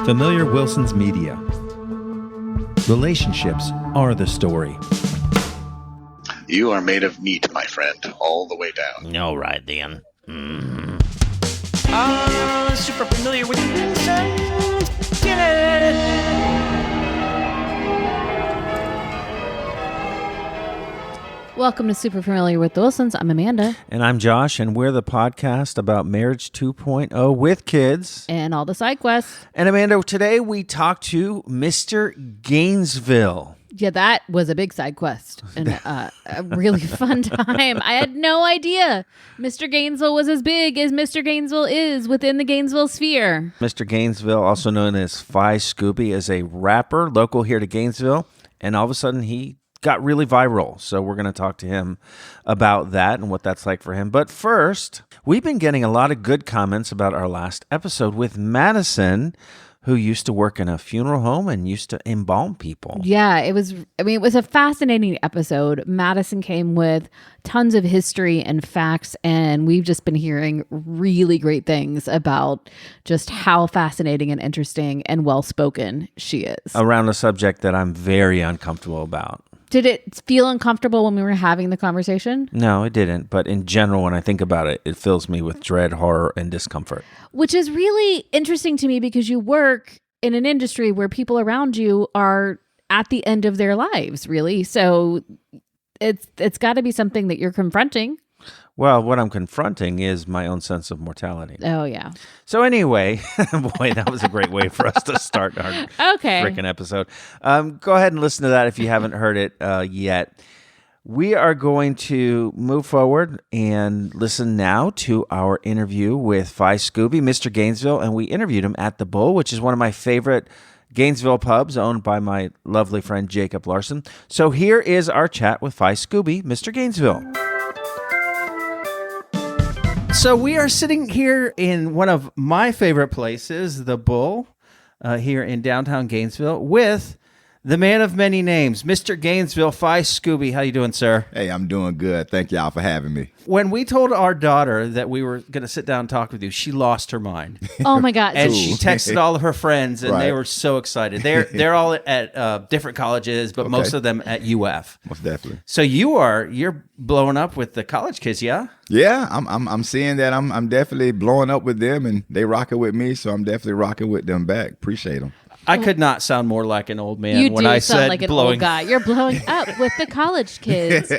Familiar Wilson's Media. Relationships are the story. You are made of meat, my friend, all the way down. All right, then. Super familiar with Wilson's. Get it! Welcome to Super Familiar with the Wilsons. I'm Amanda. And I'm Josh, and we're the podcast about Marriage 2.0 with kids. And all the side quests. And Amanda, today we talked to Mr. Gainesville. Yeah, that was a big side quest and a really fun time. I had no idea Mr. Gainesville was as big as Mr. Gainesville is within the Gainesville sphere. Mr. Gainesville, also known as Fie Scoobie, is a rapper local here to Gainesville, and all of a sudden he got really viral. So we're going to talk to him about that and what that's like for him. But first, we've been getting a lot of good comments about our last episode with Madison, who used to work in a funeral home and used to embalm people. Yeah, it was a fascinating episode. Madison came with tons of history and facts, and we've just been hearing really great things about just how fascinating and interesting and well-spoken she is. Around a subject that I'm very uncomfortable about. Did it feel uncomfortable when we were having the conversation? No, it didn't. But in general, when I think about it, it fills me with dread, horror, and discomfort. Which is really interesting to me because you work in an industry where people around you are at the end of their lives, really. So it's got to be something that you're confronting. Well, what I'm confronting is my own sense of mortality. Oh, yeah. So anyway, boy, that was a great way for us to start our freaking episode. Go ahead and listen to that if you haven't heard it yet. We are going to move forward and listen now to our interview with Fie Scoobie, Mr. Gainesville, and we interviewed him at The Bull, which is one of my favorite Gainesville pubs owned by my lovely friend Jacob Larson. So here is our chat with Fie Scoobie, Mr. Gainesville. So we are sitting here in one of my favorite places, The Bull, here in downtown Gainesville, with the man of many names, Mr. Gainesville, Fie Scoobie. How you doing, sir? Hey, I'm doing good. Thank y'all for having me. When we told our daughter that we were going to sit down and talk with you, she lost her mind. Oh, my God. And she texted all of her friends, and they Right. were so excited. They're all at different colleges, but most of them at UF. Most definitely. So you're blowing up with the college kids, yeah? Yeah, I'm seeing that I'm definitely blowing up with them, and they rocking with me, so I'm definitely rocking with them back. Appreciate them. I could not sound more like an old man You when do I sound said like an blowing. old guy. You're blowing up with the college kids.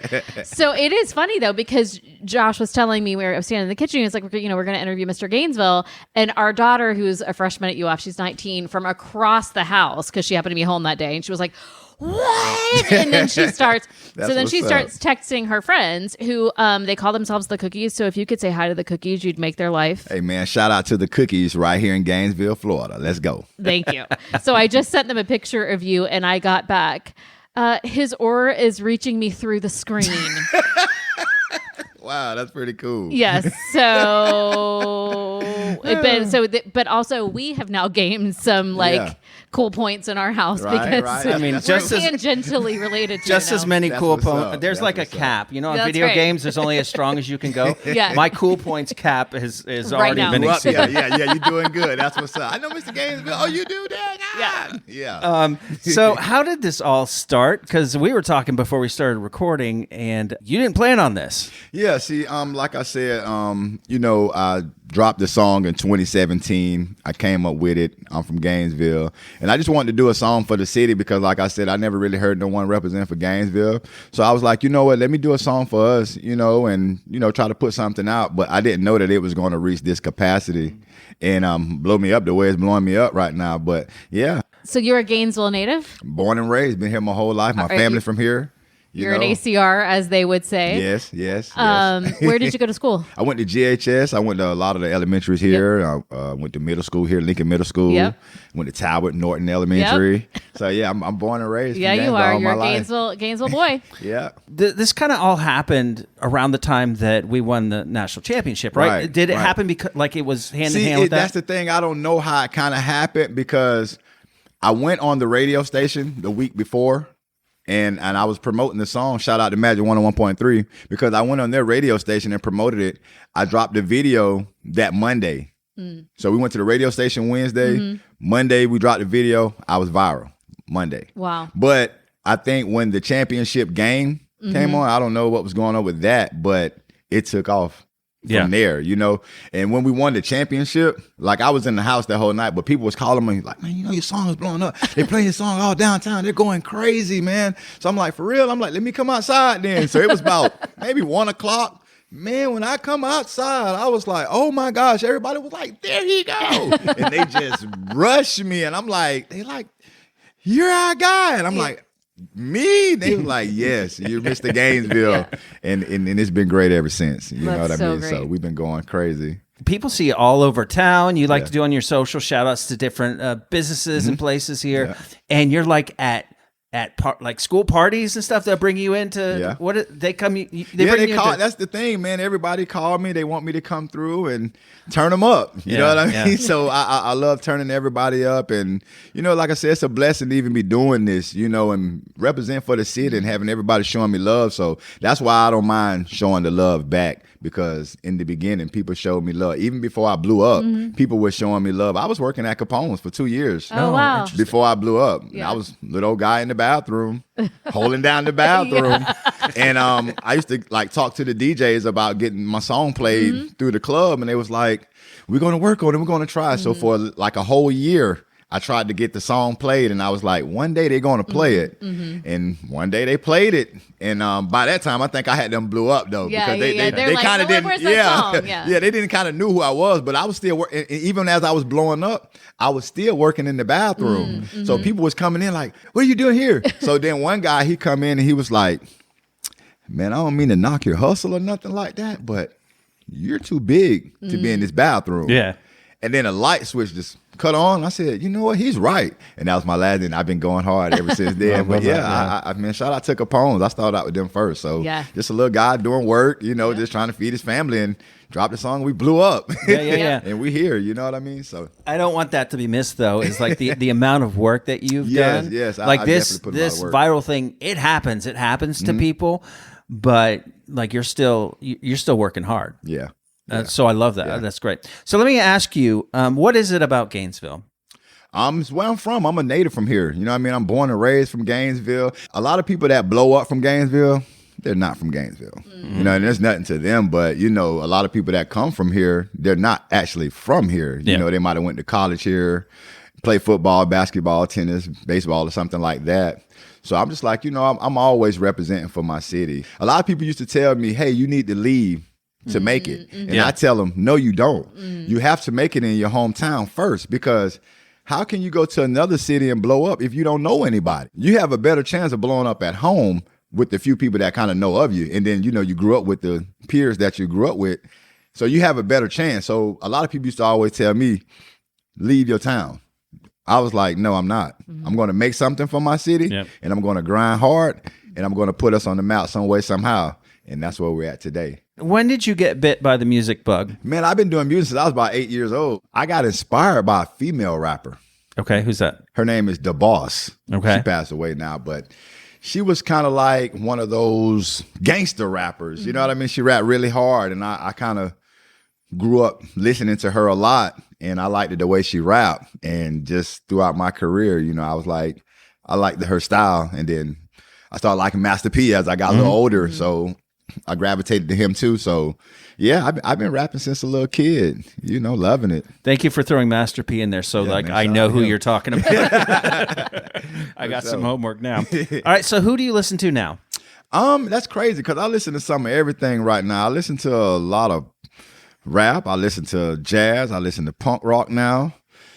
So it is funny though, because Josh was telling me I was standing in the kitchen. He was like, we're going to interview Mr. Gainesville, and our daughter, who's a freshman at UF, she's 19, from across the house because she happened to be home that day, and she was like, what? And then she starts. She starts texting her friends who they call themselves the Cookies. So if you could say hi to the Cookies, you'd make their life. Hey man, shout out to the Cookies right here in Gainesville, Florida. Let's go. Thank you. So I just sent them a picture of you, and I got back. His aura is reaching me through the screen. Wow, that's pretty cool. Yes. But also we have now gained some cool points in our house because I mean, we're just as tangentially related to just as many That's cool what's points. up. There's That's like a what's up. cap. You know, in That's video right. games, there's only as strong as you can go. Yeah. My cool points cap is Right already now. been Well, exceeded. yeah, you're doing good. That's what's up. I know Mr. Gainesville. Oh, you do that? Yeah. So how did this all start? Because we were talking before we started recording, and you didn't plan on this. Yeah, see, like I said, I dropped the song in 2017. I came up with it. I'm from Gainesville. And I just wanted to do a song for the city because, like I said, I never really heard no one represent for Gainesville. So I was like, you know what, let me do a song for us, and, try to put something out. But I didn't know that it was going to reach this capacity and blow me up the way it's blowing me up right now. But, yeah. So you're a Gainesville native? Born and raised, been here my whole life. My family's from here. You're an ACR, as they would say. Yes. Where did you go to school? I went to GHS. I went to a lot of the elementaries here. I went to middle school here, Lincoln Middle School. Yep. Went to Talbot Norton Elementary. So yeah, I'm born and raised. Yeah, from you are. all You're my a life. Gainesville boy. Yeah. This kind of all happened around the time that we won the national championship, right? Right, Did it right. happen because like it was hand in See, hand with that's that? the thing. I don't know how it kind of happened because I went on the radio station the week before. And I was promoting the song, shout out to Magic 101.3, because I went on their radio station and promoted it. I dropped the video that Monday. So we went to the radio station Wednesday. Monday, we dropped the video. I was viral Monday. Wow. But I think when the championship game came on, I don't know what was going on with that, but it took off from there, you know. And when we won the championship, like I was in the house that whole night, but people was calling me like, man, you know, your song is blowing up. They playing your song all downtown. They're going crazy, man. So I'm like, for real? I'm like, let me come outside then. So it was about maybe 1 o'clock. Man, when I come outside, I was like, oh my gosh, everybody was like, there you go. And they just rushed me. And I'm like, they like, you're our guy. And I'm like, me? They were like, yes, you're Mr. Gainesville. And it's been great ever since. You know what I mean? Great. So we've been going crazy. People see you all over town. You like to do on your social shout outs to different businesses and places here. Yeah. And you're like at like school parties and stuff. They'll bring you into what they come. They call. That's the thing, man. Everybody call me. They want me to come through and turn them up. You know what I mean? So I love turning everybody up, and you know, like I said, it's a blessing to even be doing this. You know, and represent for the city and having everybody showing me love. So that's why I don't mind showing the love back. Because in the beginning, people showed me love. Even before I blew up, people were showing me love. I was working at Capone's for 2 years. Oh, wow. Before I blew up. Yeah. I was a little guy in the bathroom, holding down the bathroom. And I used to like talk to the DJs about getting my song played through the club. And they was like, we're going to work on it. We're going to try. So for like a whole year, I tried to get the song played, and I was like, one day they're going to play it. And one day they played it. And by that time, I think I had them blew up, though. Because they kind of didn't. They didn't kind of knew who I was, but I was still working. Even as I was blowing up, I was still working in the bathroom. So people was coming in like, what are you doing here? So then one guy, he come in and he was like, man, I don't mean to knock your hustle or nothing like that, but you're too big to be in this bathroom. Yeah. And then a light switch just cut on. I said, you know what? He's right. And that was my last, and I've been going hard ever since then. But I mean, shout out to Capone's. I started out with them first. So just a little guy doing work, you know, just trying to feed his family, and dropped the song. We blew up. And we here, you know what I mean? So I don't want that to be missed, though. Is like the amount of work that you've done. Yes, like I this viral thing, it happens. It happens to people, but like you're still working hard. Yeah. So I love that. That's great. So let me ask you, what is it about Gainesville? It's where I'm from. I'm a native from here. You know what I mean? I'm born and raised from Gainesville. A lot of people that blow up from Gainesville, they're not from Gainesville. You know, and there's nothing to them, but you know, a lot of people that come from here, they're not actually from here. You know, they might have went to college here, play football, basketball, tennis, baseball, or something like that. So I'm just like, you know, I'm always representing for my city. A lot of people used to tell me, hey, you need to leave to make it. And I tell them, no, you don't. You have to make it in your hometown first, because how can you go to another city and blow up if you don't know anybody? You have a better chance of blowing up at home with the few people that kind of know of you. And then, you know, you grew up with the peers that you grew up with. So you have a better chance. So a lot of people used to always tell me, leave your town. I was like, no, I'm not. I'm going to make something for my city, and I'm going to grind hard, and I'm going to put us on the map some way, somehow. And that's where we're at today. When did you get bit by the music bug? Man, I've been doing music since I was about 8 years old. I got inspired by a female rapper. Okay, who's that? Her name is Da Boss. Okay. She passed away now, but she was kind of like one of those gangster rappers. You know what I mean? She rapped really hard, and I kind of grew up listening to her a lot, and I liked the way she rapped. And just throughout my career, you know, I was like, I liked her style. And then I started liking Master P as I got a little older. So I gravitated to him too. So yeah, I've been rapping since a little kid, you know, loving it. Thank you for throwing Master P in there. So like, I know who you're talking about. I got some homework now. All right. So who do you listen to now? That's crazy, because I listen to some of everything right now. I listen to a lot of rap. I listen to jazz. I listen to punk rock now.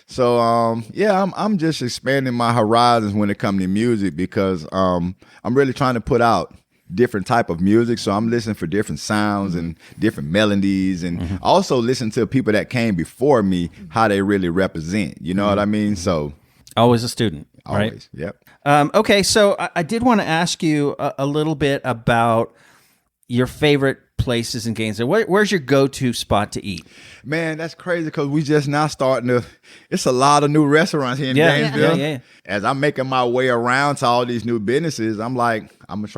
So I'm just expanding my horizons when it comes to music, because I'm really trying to put out different type of music. So I'm listening for different sounds and different melodies, and also listen to people that came before me, how they really represent. You know what I mean? So always a student, always, right? Yep. Okay, so I did want to ask you a little bit about your favorite places in Gainesville. Where's your go-to spot to eat? Man, that's crazy, because we just now starting to, it's a lot of new restaurants here in Gainesville. Yeah. As I'm making my way around to all these new businesses, I'm like, I'm going to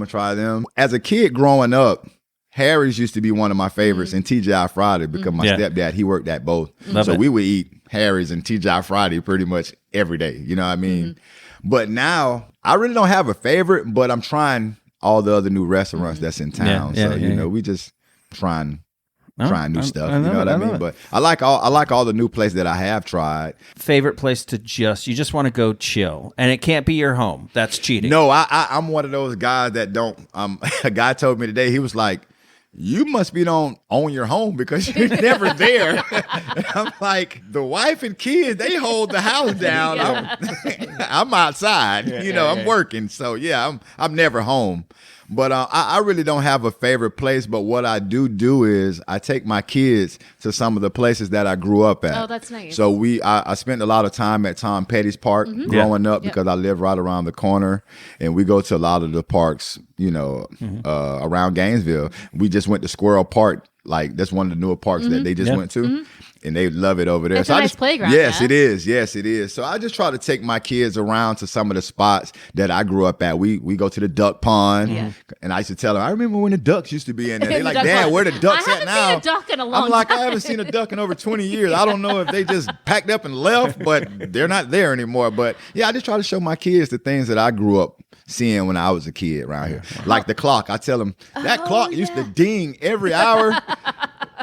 try them. As a kid growing up, Harry's used to be one of my favorites, and TGI Friday because my stepdad, he worked at both. So we would eat Harry's and TGI Friday pretty much every day. You know what I mean? But now I really don't have a favorite, but I'm trying all the other new restaurants that's in town. We just trying new stuff. You know what I mean? But I like all the new places that I have tried. Favorite place to you just want to go chill, and it can't be your home. That's cheating. No, I'm one of those guys that don't. A guy told me today, he was like, you must be don't own your home because you're never there. And I'm like, the wife and kids, they hold the house down. I'm outside, I'm working. So I'm never home. But I really don't have a favorite place. But what I do is I take my kids to some of the places that I grew up at. Oh, that's nice. So I spent a lot of time at Tom Petty's Park growing up because I live right around the corner. And we go to a lot of the parks, around Gainesville. We just went to Squirrel Park. Like, that's one of the newer parks that they just went to. And they love it over there. It's a nice playground. Yes, it is. Yes, it is. So I just try to take my kids around to some of the spots that I grew up at. We go to the duck pond. Yeah. And I used to tell them, I remember when the ducks used to be in there. They're like, Dad, where the ducks at now? I haven't seen a duck in a long I'm like, time. I haven't seen a duck in over 20 years. I don't know if they just packed up and left, but they're not there anymore. But I just try to show my kids the things that I grew up seeing when I was a kid around here. Like the clock. I tell them, that clock used to ding every hour.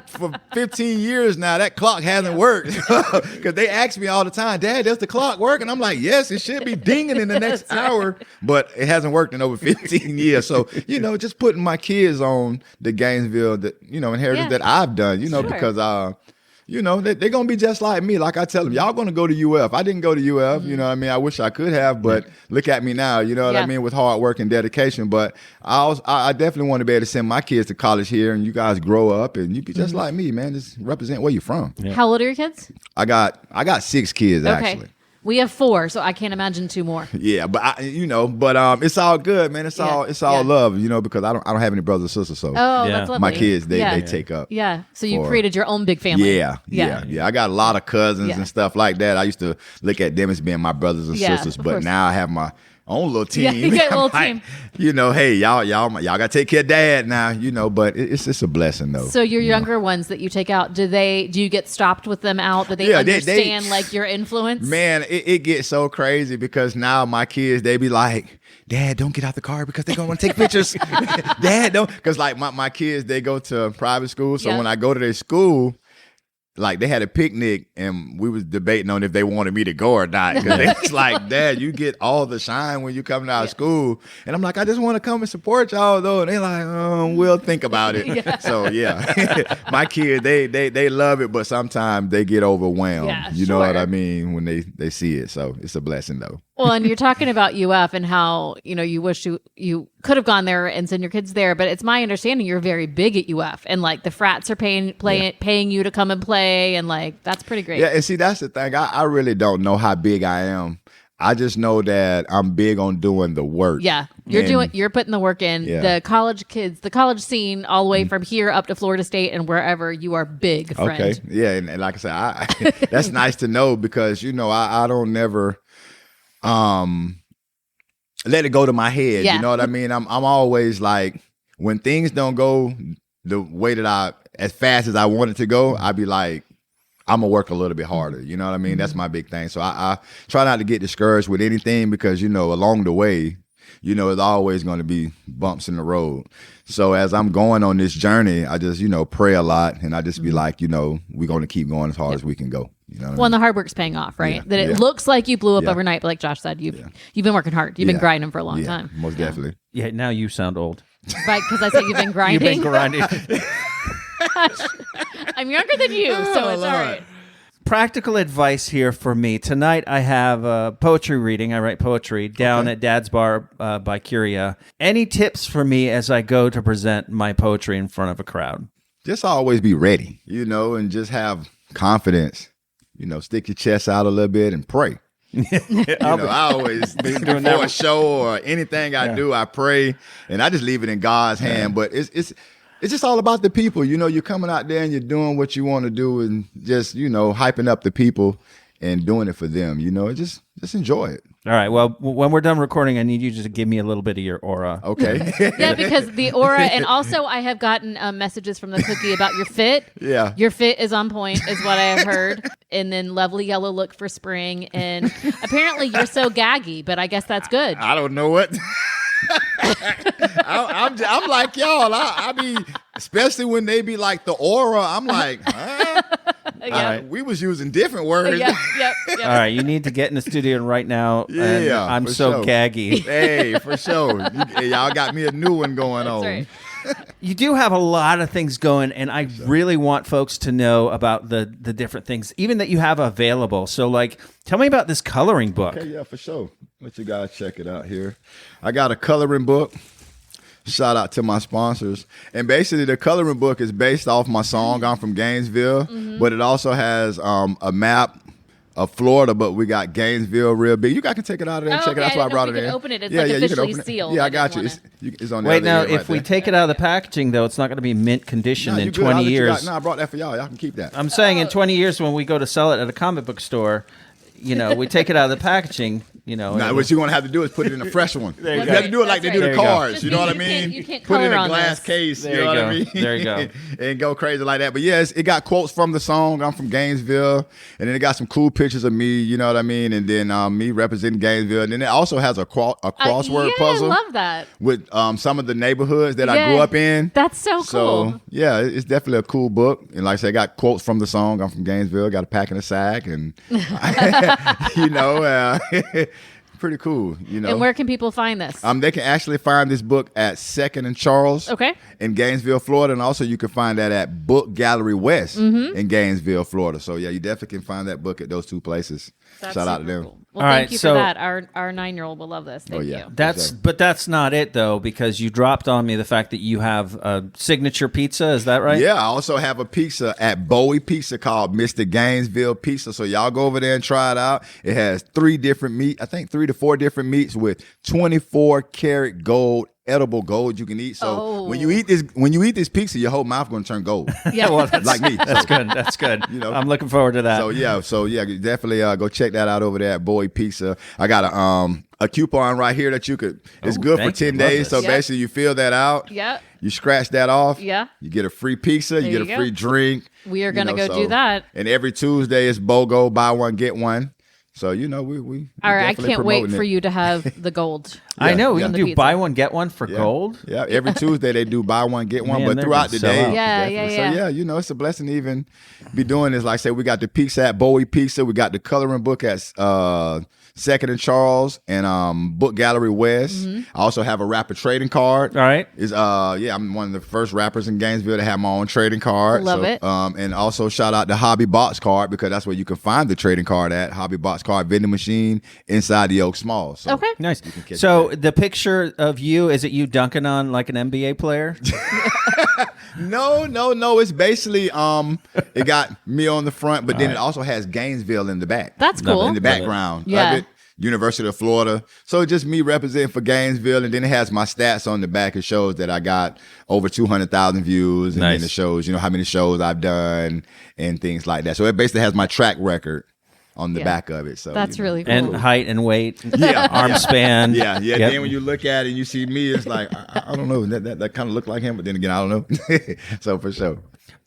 For 15 years now, that clock hasn't worked. Because they ask me all the time, Dad, does the clock work? And I'm like, yes, it should be dinging in the next hour. But it hasn't worked in over 15 years. So, just putting my kids on the Gainesville, inheritance that I've done, because they're going to be just like me. Like I tell them, y'all going to go to UF. I didn't go to UF. You know what I mean? I wish I could have, but look at me now. You know what I mean? With hard work and dedication. But I definitely want to be able to send my kids to college here, and you guys grow up and you be just like me, man. Just represent where you're from. Yeah. How old are your kids? I got 6 kids, actually. We have 4, so I can't imagine 2 more. Yeah, but it's all good, man. It's all love, because I don't have any brothers or sisters, so that's lovely. my kids they take up. Yeah, so you created your own big family. Yeah. I got a lot of cousins and stuff like that. I used to look at them as being my brothers and sisters, but now I have my own little team. Yeah, you get a little team. Hey, y'all gotta take care of Dad now, but it's a blessing though. So your younger ones that you take out, do you get stopped with them out? Do they understand like your influence? Man, it gets so crazy because now my kids, they be like, Dad, don't get out the car because they're gonna want to take pictures. Dad, don't, because like my kids, they go to private school, so when I go to their school, like they had a picnic and we was debating on if they wanted me to go or not. Cause it's like, Dad, you get all the shine when you coming out of school. And I'm like, I just want to come and support y'all though. And they like, we'll think about it. So my kids, they love it, but sometimes they get overwhelmed. Yeah, you know what I mean? When they see it. So it's a blessing though. Well, and you're talking about UF and how, you wish you could have gone there and send your kids there. But it's my understanding you're very big at UF and like the frats are paying you to come and play. And like, that's pretty great. Yeah. And see, that's the thing. I really don't know how big I am. I just know that I'm big on doing the work. Yeah. You're putting the work in. Yeah. The college kids, the college scene, all the way from here up to Florida State and wherever, you are big, friend. Okay. Yeah. And like I said, that's nice to know because, I don't never let it go to my head. Yeah. You know what I mean? I'm always like, when things don't go the way that as fast as I want it to go, I be like, I'm gonna work a little bit harder. You know what I mean? That's my big thing. So I try not to get discouraged with anything because, along the way, there's always going to be bumps in the road. So as I'm going on this journey, I just, pray a lot and I just be like, we're going to keep going as hard as we can go. And the hard work's paying off, right? That it looks like you blew up overnight, but like Josh said, you've been working hard. You've been grinding for a long time. Most definitely. Yeah, now you sound old. Right, because I said you've been grinding. You've been grinding. I'm younger than you, so it's all right. Practical advice here for me. Tonight I have a poetry reading. I write poetry down at Dad's Bar by Curia. Any tips for me as I go to present my poetry in front of a crowd? Just always be ready, and just have confidence. Stick your chest out a little bit and pray. I always before a show or anything I do, I pray and I just leave it in God's hand. But it's just all about the people. You're coming out there and you're doing what you want to do and just, hyping up the people. and doing it for them. Just enjoy it. All right. Well, when we're done recording, I need you to give me a little bit of your aura. Okay. Yeah, because the aura, and also I have gotten messages from the cookie about your fit. Yeah. Your fit is on point, is what I have heard. And then lovely yellow look for spring. And apparently you're so gaggy, but I guess that's good. I don't know what. I'm like y'all. I mean, especially when they be like the aura. I'm like, huh? Yeah. We was using different words. Yep. All right, you need to get in the studio right now. Yeah, I'm for so sure. gaggy. Hey, for sure. Y'all got me a new one going on. Right. You do have a lot of things going, and I really want folks to know about the different things, even that you have available. So, like, tell me about this coloring book. Okay, yeah, for sure. Let you guys check it out here. I got a coloring book. Shout out to my sponsors. And basically, the coloring book is based off my song, I'm from Gainesville, but it also has a map of Florida, but we got Gainesville real big. You guys can take it out of there and check it. That's why I brought it in. Open it. It's like officially sealed. Yeah, I got you. It's on the Wait, other now, end right if we there. take it out of the packaging, though, it's not going to be mint condition No, in you good. 20 I'll let you years. guys- No, I brought that for y'all. Y'all can keep that. I'm saying in 20 years when we go to sell it at a comic book store, we take it out of the packaging, Now, what you're going to have to do is put it in a fresh one. you You go. have to do it like they do There the you go. cards. Just You know what I you mean? can't- you can't Put it in color a on glass this. case. There You know you what go. I mean? There you go. And go crazy like that. But yes, it got quotes from the song, I'm from Gainesville. And then it got some cool pictures of me, you know what I mean? And then me representing Gainesville. And then it also has a crossword puzzle I love that. with some of the neighborhoods that I grew up in. That's so cool. So, yeah, it's definitely a cool book. And like I said, I got quotes from the song, I'm from Gainesville. Got a pack in a sack. And, pretty cool, And where can people find this? They can actually find this book at 2nd and Charles in Gainesville, Florida. And also you can find that at Book Gallery West in Gainesville, Florida. So, yeah, you definitely can find that book at those two places. Shout out to them. Cool. Well, All thank right, you so- for that. Our 9-year-old will love this. Thank you. But that's not it, though, because you dropped on me the fact that you have a signature pizza. Is that right? Yeah, I also have a pizza at Bowie Pizza called Mr. Gainesville Pizza. So y'all go over there and try it out. It has 3 different meat, I think 3 to 4 different meats with 24 karat gold, edible gold you can eat. So when you eat this pizza, your whole mouth going to turn gold. Yeah, well, that's, like me. That's good. That's good. I'm looking forward to that. So yeah, definitely go check that out over there at Bowie Pizza. I got a coupon right here that you could. It's good for 10 days. So basically, you fill that out. Yep. You scratch that off. Yeah. You get a free pizza. You get a free drink. We are going to go do that. And every Tuesday is BOGO, buy one get one. So we all right, I can't wait promoting for it. you to have the gold. I know we can do pizza. buy one get one for Yeah. gold. Yeah, every Tuesday they do buy one get one, Man, but they're throughout gonna the sell day, out. Yeah, definitely. So it's a blessing to even be doing this. Like I said, we got the pizza at Bowie Pizza, we got the coloring book at 2nd and Charles and Book Gallery West. I also have a rapper trading card. All right. I'm one of the first rappers in Gainesville to have my own trading card. Love it. And also shout out to Hobby Box Card because that's where you can find the trading card at Hobby Box Card vending machine inside the Oaks Mall. So Okay. Nice. So the picture of you, is it you dunking on like an NBA player? No. It's basically it got me on the front, but then it also has Gainesville in the back. That's cool. In the background Yeah. of it. University of Florida. So it's just me representing for Gainesville, and then it has my stats on the back. It shows that I got over 200,000 views, and Nice. then it shows how many shows I've done and things like that. So it basically has my track record on the back of it. So That's really cool. And height and weight, Yeah, arm span. Yeah. Yep. Then when you look at it and you see me, it's like I don't know. That kind of look like him, but then again, I don't know. So for sure.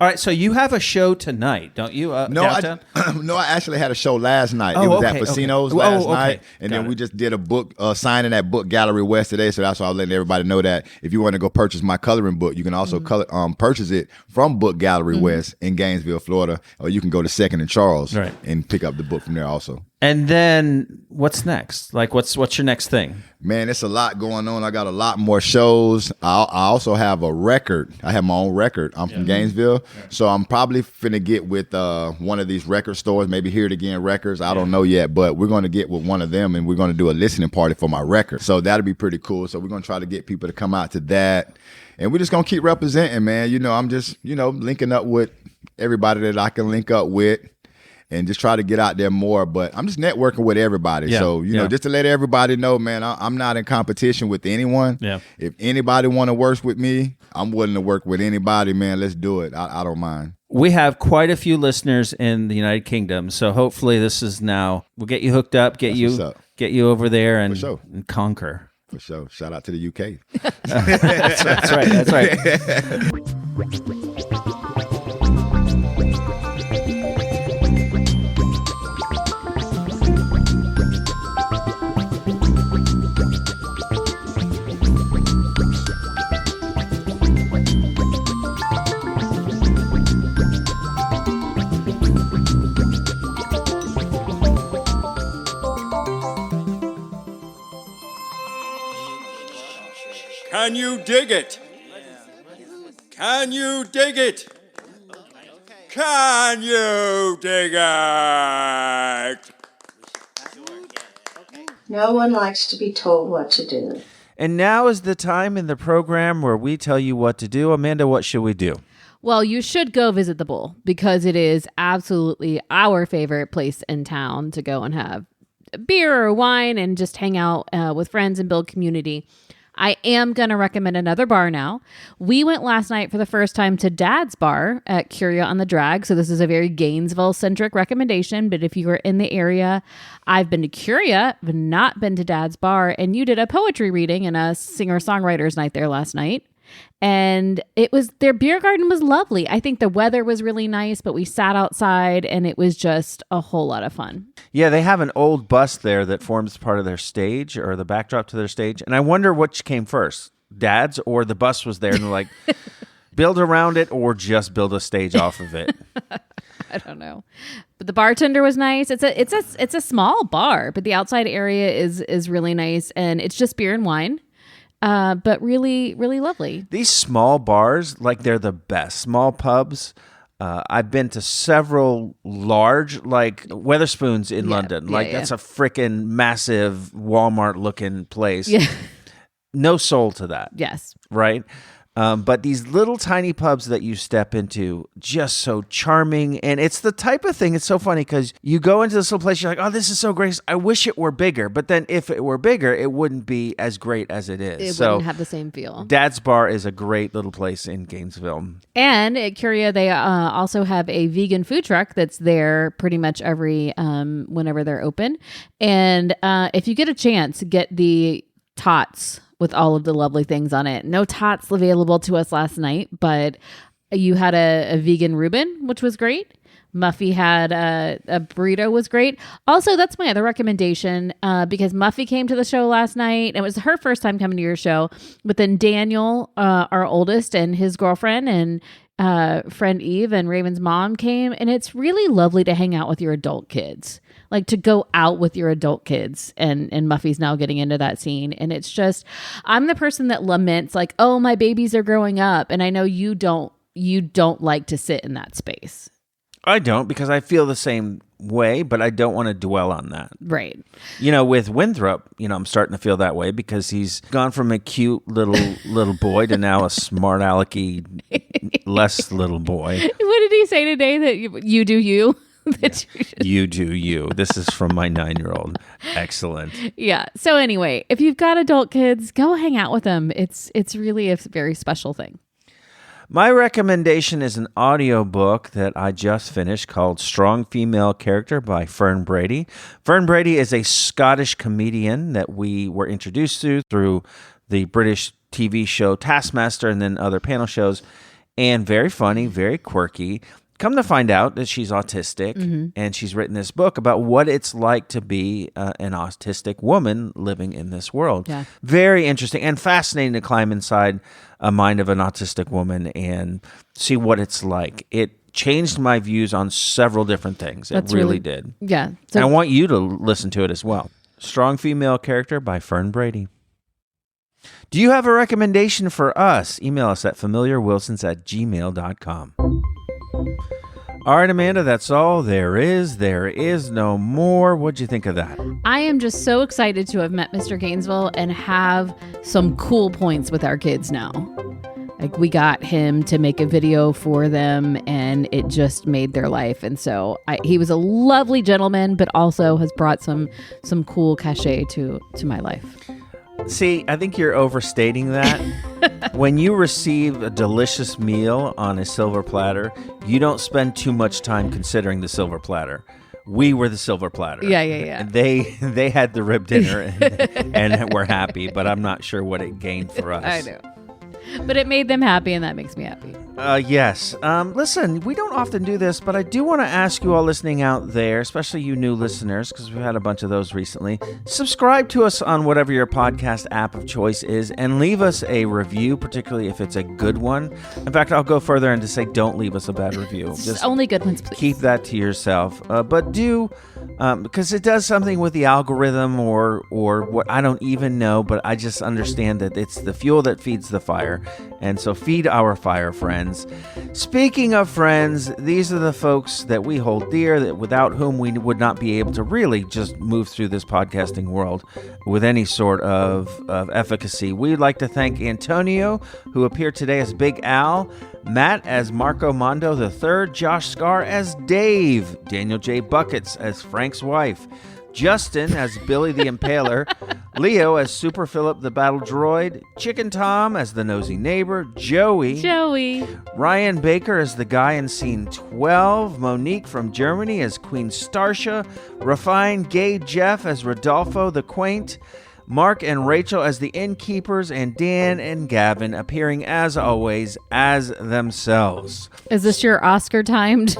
All right, so you have a show tonight, don't you? Downtown? I actually had a show last night. Oh, it was okay, at Casinos okay. last Oh, okay. night, and Got then it. we just did a book signing at Book Gallery West today. So that's why I'm letting everybody know that if you want to go purchase my coloring book, you can also purchase it from Book Gallery West in Gainesville, Florida, or you can go to 2nd and Charles and pick up the book from there also. And then what's next? Like, what's your next thing? Man, it's a lot going on. I got a lot more shows. I also have a record. I have my own record. I'm from Gainesville. So I'm probably finna get with one of these record stores, maybe Hear It Again Records. I don't know yet, but we're going to get with one of them and we're going to do a listening party for my record. So that'll be pretty cool. So we're going to try to get people to come out to that. And we're just going to keep representing, man. I'm just, linking up with everybody that I can link up with. And just try to get out there more. But I'm just networking with everybody. Yeah, So, just to let everybody know, man, I'm not in competition with anyone. Yeah. If anybody want to work with me, I'm willing to work with anybody, man. Let's do it. I don't mind. We have quite a few listeners in the United Kingdom, so hopefully this is now, we'll get you hooked up, get you over there and conquer. For sure. Shout out to the UK. That's right. Can you dig it? Can you dig it? Can you dig it? No one likes to be told what to do. And now is the time in the program where we tell you what to do. Amanda, what should we do? Well, you should go visit the Bull because it is absolutely our favorite place in town to go and have beer or wine and just hang out with friends and build community. I am going to recommend another bar now. We went last night for the first time to Dad's Bar at Curia on the Drag. So this is a very Gainesville-centric recommendation. But if you are in the area, I've been to Curia, but not been to Dad's Bar. And you did a poetry reading and a singer-songwriters night there last night. And their beer garden was lovely. I think the weather was really nice, but we sat outside and it was just a whole lot of fun. Yeah, they have an old bus there that forms part of their stage or the backdrop to their stage. And I wonder which came first, Dad's or the bus was there and they're like, build around it or just build a stage off of it. I don't know. But the bartender was nice. It's a small bar, but the outside area is really nice and it's just beer and wine. But really, really lovely. These small bars, like they're the best. Small pubs. I've been to several large, like Weatherspoons in London. That's a freaking massive Walmart-looking place. Yeah. No soul to that. Yes. Right? But these little tiny pubs that you step into, just so charming. And it's the type of thing, it's so funny because you go into this little place, you're like, oh, this is so great. I wish it were bigger. But then if it were bigger, it wouldn't be as great as it is. It wouldn't have the same feel. Dad's Bar is a great little place in Gainesville. And at Curia, they also have a vegan food truck that's there pretty much every whenever they're open. And if you get a chance, get the tots with all of the lovely things on it. No tots available to us last night, but you had a vegan Reuben, which was great. Muffy had a burrito, was great. Also, that's my other recommendation because Muffy came to the show last night. It was her first time coming to your show. But then Daniel, our oldest, and his girlfriend and friend Eve and Raven's mom came. And it's really lovely to hang out with your adult kids. Like to go out with your adult kids, and Muffy's now getting into that scene. And it's just, I'm the person that laments like, oh, my babies are growing up. And I know you don't like to sit in that space. I don't, because I feel the same way, but I don't want to dwell on that. Right. You know, with Winthrop, I'm starting to feel that way because he's gone from a cute little boy to now a smart alecky, less little boy. What did he say today? That you do you? You do you. This is from my 9-year-old. Excellent. Yeah. So anyway, if you've got adult kids, go hang out with them. It's really a very special thing. My recommendation is an audiobook that I just finished called Strong Female Character by Fern Brady. Fern Brady is a Scottish comedian that we were introduced to through the British TV show Taskmaster and then other panel shows. And very funny, very quirky. Come to find out that she's autistic, and she's written this book about what it's like to be an autistic woman living in this world. Yeah. Very interesting and fascinating to climb inside a mind of an autistic woman and see what it's like. It changed my views on several different things. It really did. Yeah. So, and I want you to listen to it as well. Strong Female Character by Fern Brady. Do you have a recommendation for us? Email us at familiarwilsons@gmail.com. All right, Amanda, that's all there is. There is no more. What'd you think of that? I am just so excited to have met Mr. Gainesville and have some cool points with our kids now. Like we got him to make a video for them and it just made their life. And so he was a lovely gentleman, but also has brought some cool cachet to my life. See, I think you're overstating that. When you receive a delicious meal on a silver platter, you don't spend too much time considering the silver platter. We were the silver platter. Yeah. And they had the rib dinner and were happy, but I'm not sure what it gained for us. I know. But it made them happy, and that makes me happy. Yes. Listen, we don't often do this, but I do want to ask you all listening out there, especially you new listeners, because we've had a bunch of those recently, subscribe to us on whatever your podcast app of choice is, and leave us a review, particularly if it's a good one. In fact, I'll go further and to say don't leave us a bad review. Just only good ones, please. Keep that to yourself. But do, because it does something with the algorithm or what, I don't even know, but I just understand that it's the fuel that feeds the fire. And so feed our fire, friends. Speaking of friends, these are the folks that we hold dear, that without whom we would not be able to really just move through this podcasting world with any sort of efficacy. We'd like to thank Antonio, who appeared today as Big Al, Matt as Marco Mondo III, Josh Scar as Dave, Daniel J. Buckets as Frank's wife, Justin as Billy the Impaler, Leo as Super Philip the Battle Droid, Chicken Tom as the Nosy Neighbor, Joey, Ryan Baker as the guy in Scene 12, Monique from Germany as Queen Starsha, Refined Gay Jeff as Rodolfo the Quaint, Mark and Rachel as the innkeepers, and Dan and Gavin appearing, as always, as themselves. Is this your Oscar-timed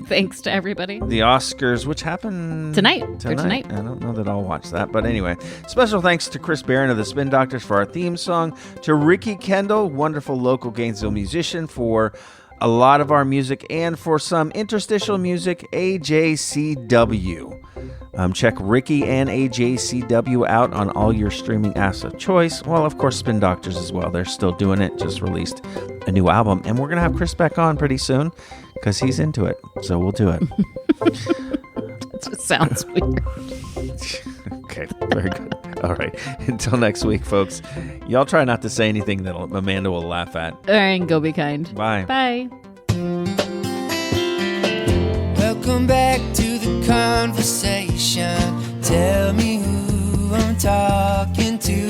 thanks to everybody? The Oscars, which happen tonight. I don't know that I'll watch that, but anyway. Special thanks to Chris Barron of the Spin Doctors for our theme song, to Ricky Kendall, wonderful local Gainesville musician, for a lot of our music, and for some interstitial music, AJCW. Check Ricky and AJCW out on all your streaming apps of choice. Well, of course, Spin Doctors as well. They're still doing it. Just released a new album. And we're going to have Chris back on pretty soon because he's into it. So we'll do it. It just sounds weird. Okay, very good. All right. Until next week, folks. Y'all try not to say anything that Amanda will laugh at. All right, go be kind. Bye. Bye. Welcome back to the conversation. Tell me who I'm talking to.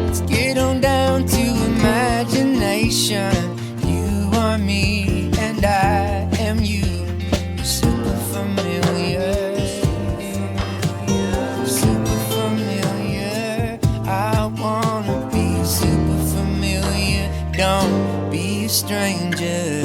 Let's get on down to imagination. You are me and I am you. You're super familiar. Super familiar. I wanna be super familiar. Don't be a stranger.